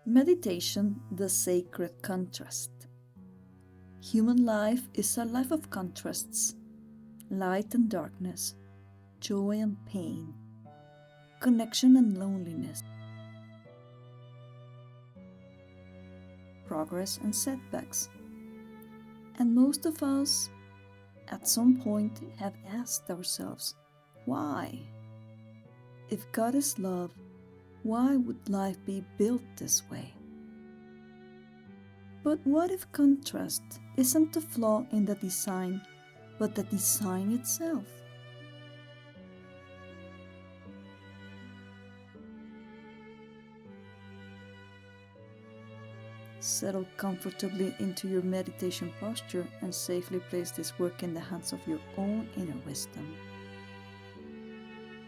Meditation, the sacred contrast. Human life is a life of contrasts, light and darkness, joy and pain, connection and loneliness, progress and setbacks. And most of us, at some point, have asked ourselves, why? If God is love, why would life be built this way? But what if contrast isn't the flaw in the design, but the design itself? Settle comfortably into your meditation posture and safely place this work in the hands of your own inner wisdom.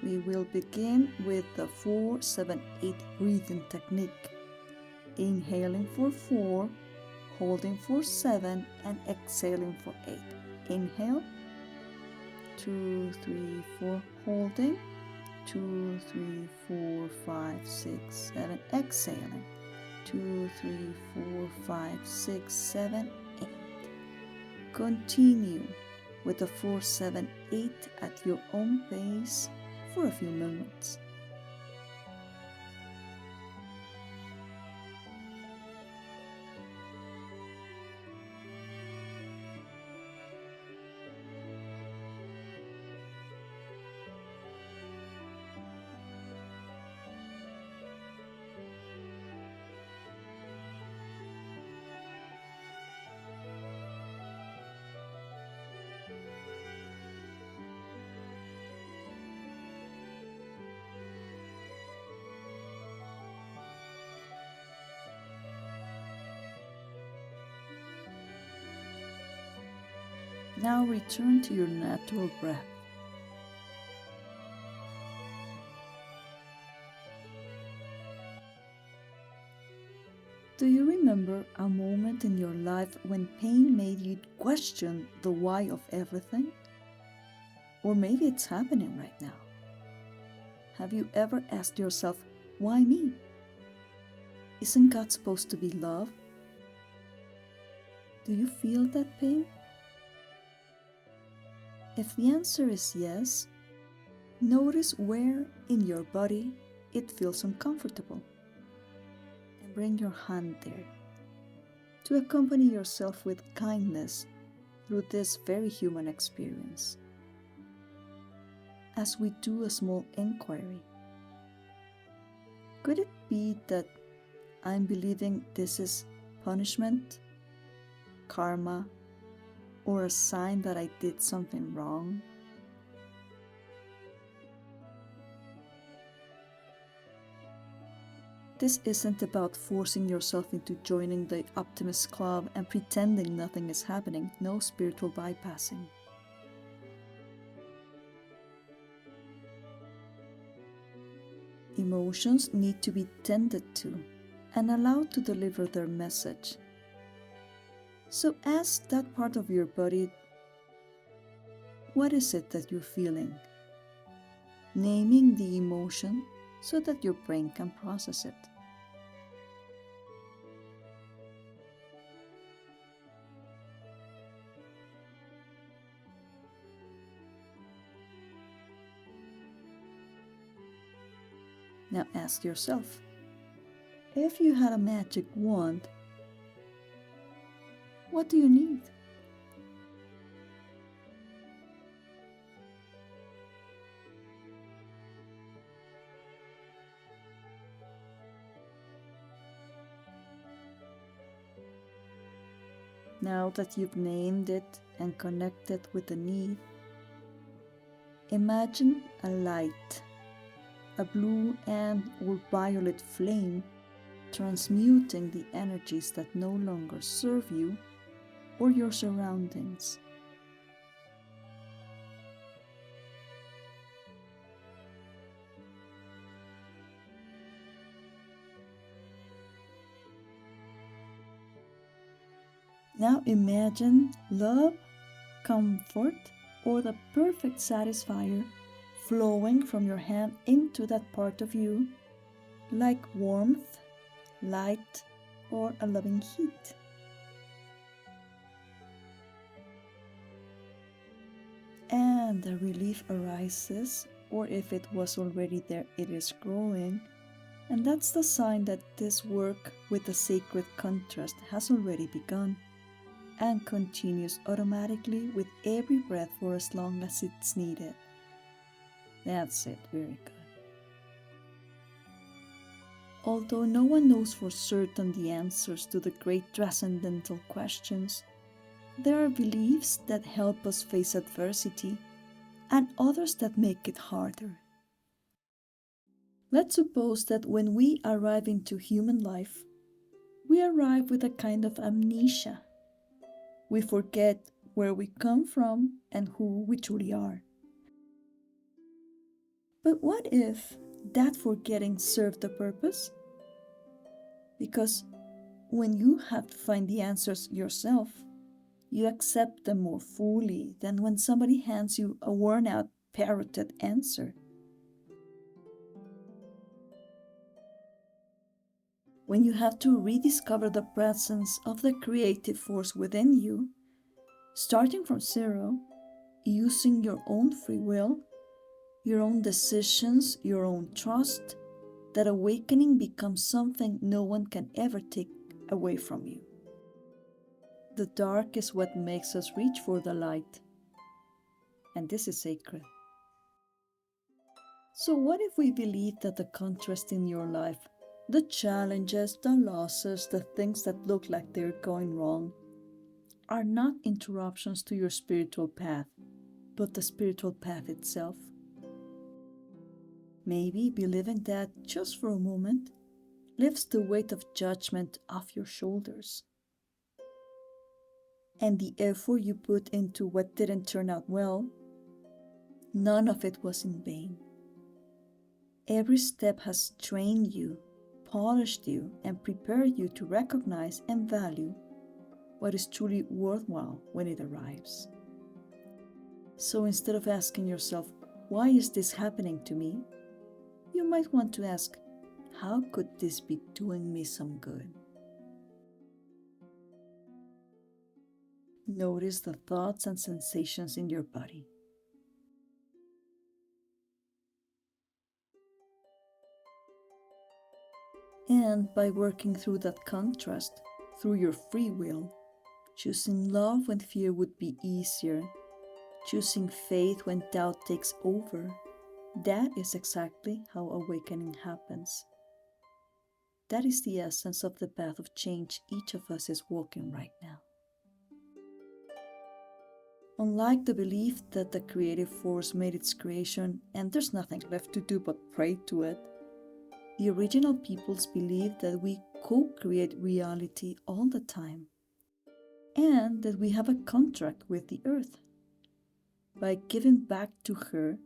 We will begin with the 4-7-8 breathing technique. Inhaling for 4, holding for 7, and exhaling for 8. Inhale, 2, 3, 4, holding, 2, 3, 4, 5, 6, 7, exhaling, 2, 3, 4, 5, 6, 7, 8. Continue with the 4-7-8 at your own pace for a few moments. Now return to your natural breath. Do you remember a moment in your life when pain made you question the why of everything? Or maybe it's happening right now. Have you ever asked yourself, why me? Isn't God supposed to be love? Do you feel that pain? If the answer is yes, notice where in your body it feels uncomfortable and bring your hand there to accompany yourself with kindness through this very human experience. As we do a small inquiry, could it be that I'm believing this is punishment, karma, or a sign that I did something wrong? This isn't about forcing yourself into joining the optimist club and pretending nothing is happening, no spiritual bypassing. Emotions need to be tended to and allowed to deliver their message. So ask that part of your body, what is it that you're feeling? Naming the emotion so that your brain can process it. Now ask yourself, if you had a magic wand, what do you need? Now that you've named it and connected with the need, imagine a light, a blue and or violet flame transmuting the energies that no longer serve you or your surroundings. Now imagine love, comfort, or the perfect satisfier flowing from your hand into that part of you, like warmth, light, or a loving heat. And the relief arises, or if it was already there, it is growing. And that's the sign that this work with the sacred contrast has already begun and continues automatically with every breath for as long as it's needed. That's it, very good. Although no one knows for certain the answers to the great transcendental questions, there are beliefs that help us face adversity and others that make it harder. Let's suppose that when we arrive into human life, we arrive with a kind of amnesia. We forget where we come from and who we truly are. But what if that forgetting served a purpose? Because when you have to find the answers yourself, you accept them more fully than when somebody hands you a worn-out, parroted answer. When you have to rediscover the presence of the creative force within you, starting from zero, using your own free will, your own decisions, your own trust, that awakening becomes something no one can ever take away from you. The dark is what makes us reach for the light, and this is sacred. So what if we believe that the contrast in your life, the challenges, the losses, the things that look like they're going wrong, are not interruptions to your spiritual path, but the spiritual path itself? Maybe believing that, just for a moment, lifts the weight of judgment off your shoulders. And the effort you put into what didn't turn out well, none of it was in vain. Every step has trained you, polished you, and prepared you to recognize and value what is truly worthwhile when it arrives. So instead of asking yourself, why is this happening to me? You might want to ask, how could this be doing me some good? Notice the thoughts and sensations in your body. And by working through that contrast, through your free will, choosing love when fear would be easier, choosing faith when doubt takes over, that is exactly how awakening happens. That is the essence of the path of change each of us is walking right now. Unlike the belief that the creative force made its creation and there's nothing left to do but pray to it, the original peoples believed that we co-create reality all the time, and that we have a contract with the earth. By giving back to her,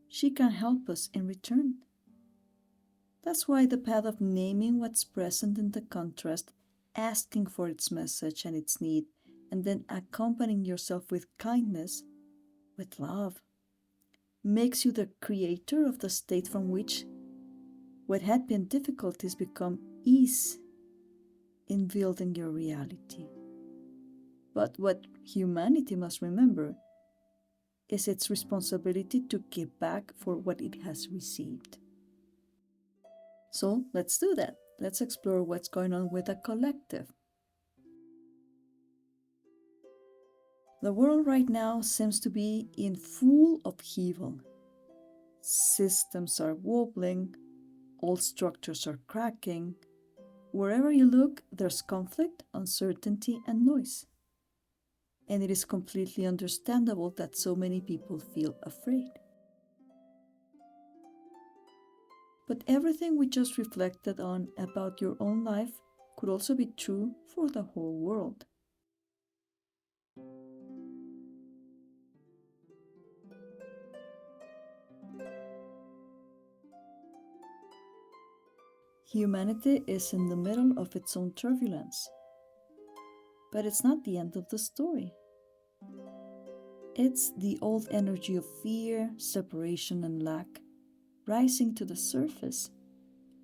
she can help us in return. That's why the path of naming what's present in the contrast, asking for its message and its need, and then accompanying yourself with kindness, with love, makes you the creator of the state from which what had been difficulties become ease in building your reality. But what humanity must remember is its responsibility to give back for what it has received. So let's do that. Let's explore what's going on with the collective. The world right now seems to be in full upheaval. Systems are wobbling, old structures are cracking. Wherever you look, there's conflict, uncertainty, and noise. And it is completely understandable that so many people feel afraid. But everything we just reflected on about your own life could also be true for the whole world. Humanity is in the middle of its own turbulence. But it's not the end of the story. It's the old energy of fear, separation, and lack rising to the surface,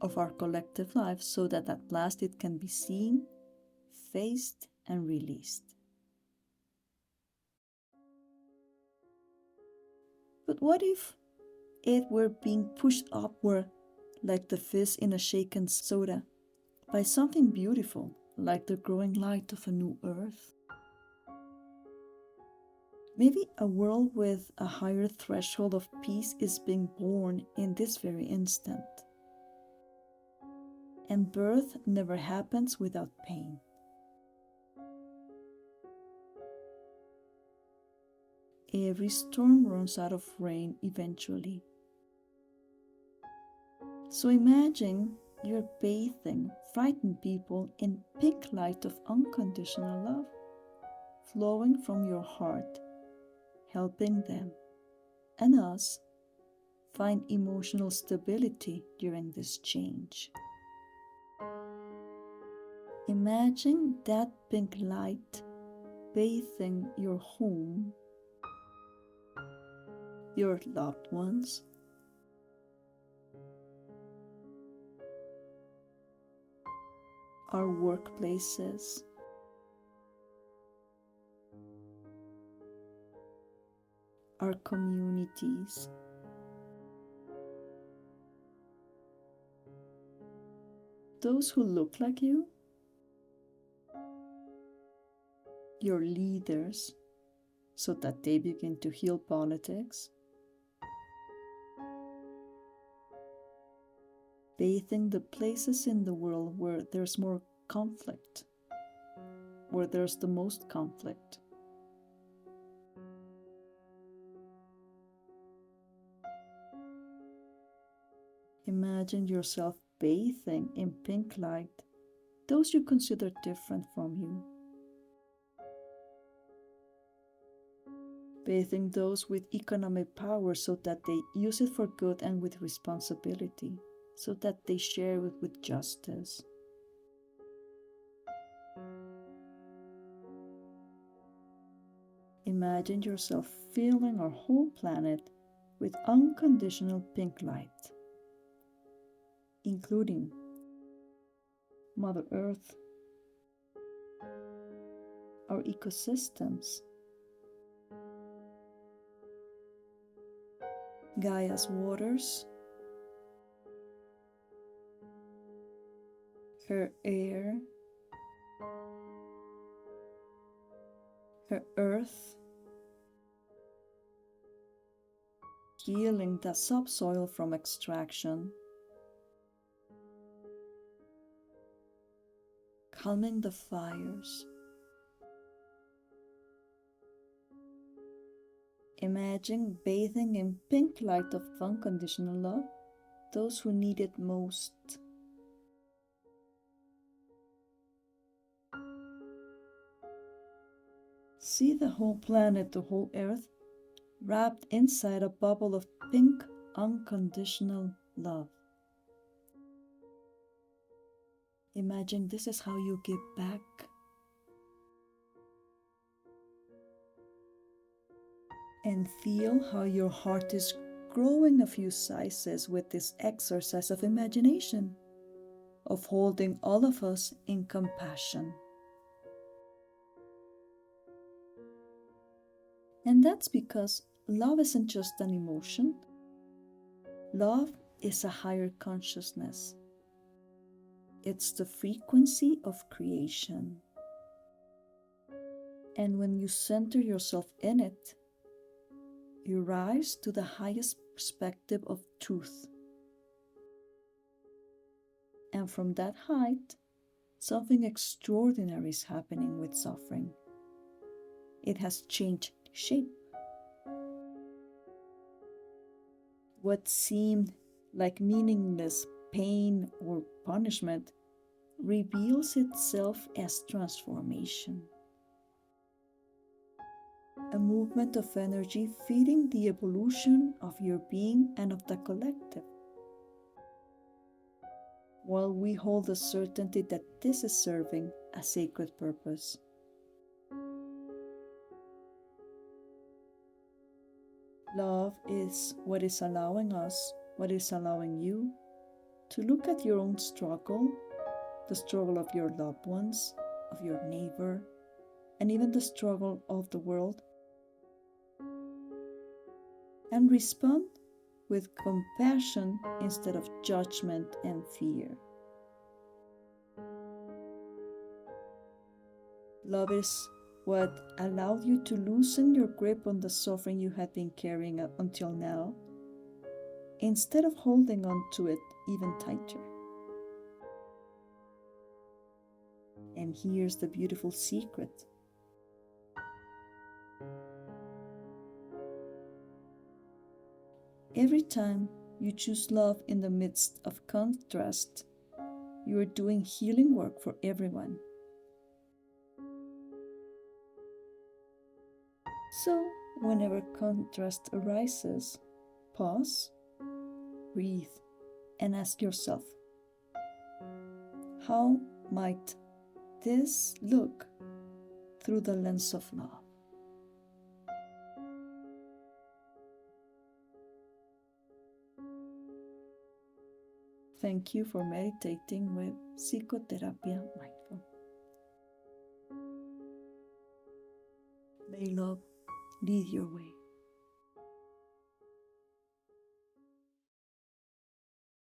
of our collective life so that at last it can be seen, faced, and released. But what if it were being pushed upward like the fizz in a shaken soda by something beautiful like the growing light of a new earth? Maybe a world with a higher threshold of peace is being born in this very instant. And birth never happens without pain. Every storm runs out of rain eventually. So imagine you're bathing frightened people in pink light of unconditional love, flowing from your heart, helping them and us find emotional stability during this change. Imagine that pink light bathing your home, your loved ones, our workplaces, our communities, those who look like you, your leaders, so that they begin to heal politics, bathing the places in the world where there's more conflict, where there's the most conflict. Imagine yourself bathing in pink light those you consider different from you. Bathing those with economic power so that they use it for good and with responsibility, so that they share it with justice. Imagine yourself filling our whole planet with unconditional pink light, including Mother Earth, our ecosystems, Gaia's waters, her air, her earth, healing the subsoil from extraction, calming the fires. Imagine bathing in pink light of unconditional love those who need it most. See the whole planet, the whole earth, wrapped inside a bubble of pink unconditional love. Imagine this is how you give back. And feel how your heart is growing a few sizes with this exercise of imagination, of holding all of us in compassion. And that's because love isn't just an emotion. Love is a higher consciousness. It's the frequency of creation. And when you center yourself in it, you rise to the highest perspective of truth. And from that height, something extraordinary is happening with suffering. It has changed shape. What seemed like meaningless pain or punishment reveals itself as transformation. A movement of energy feeding the evolution of your being and of the collective. While we hold the certainty that this is serving a sacred purpose. Love is what is allowing us, what is allowing you to look at your own struggle, the struggle of your loved ones, of your neighbor, and even the struggle of the world, and respond with compassion instead of judgment and fear. Love is what allowed you to loosen your grip on the suffering you had been carrying until now, instead of holding on to it even tighter. And here's the beautiful secret. Every time you choose love in the midst of contrast, you are doing healing work for everyone. So, whenever contrast arises, pause, breathe, and ask yourself, how might this look through the lens of love? Thank you for meditating with Psicoterapia Mindful. May love lead your way.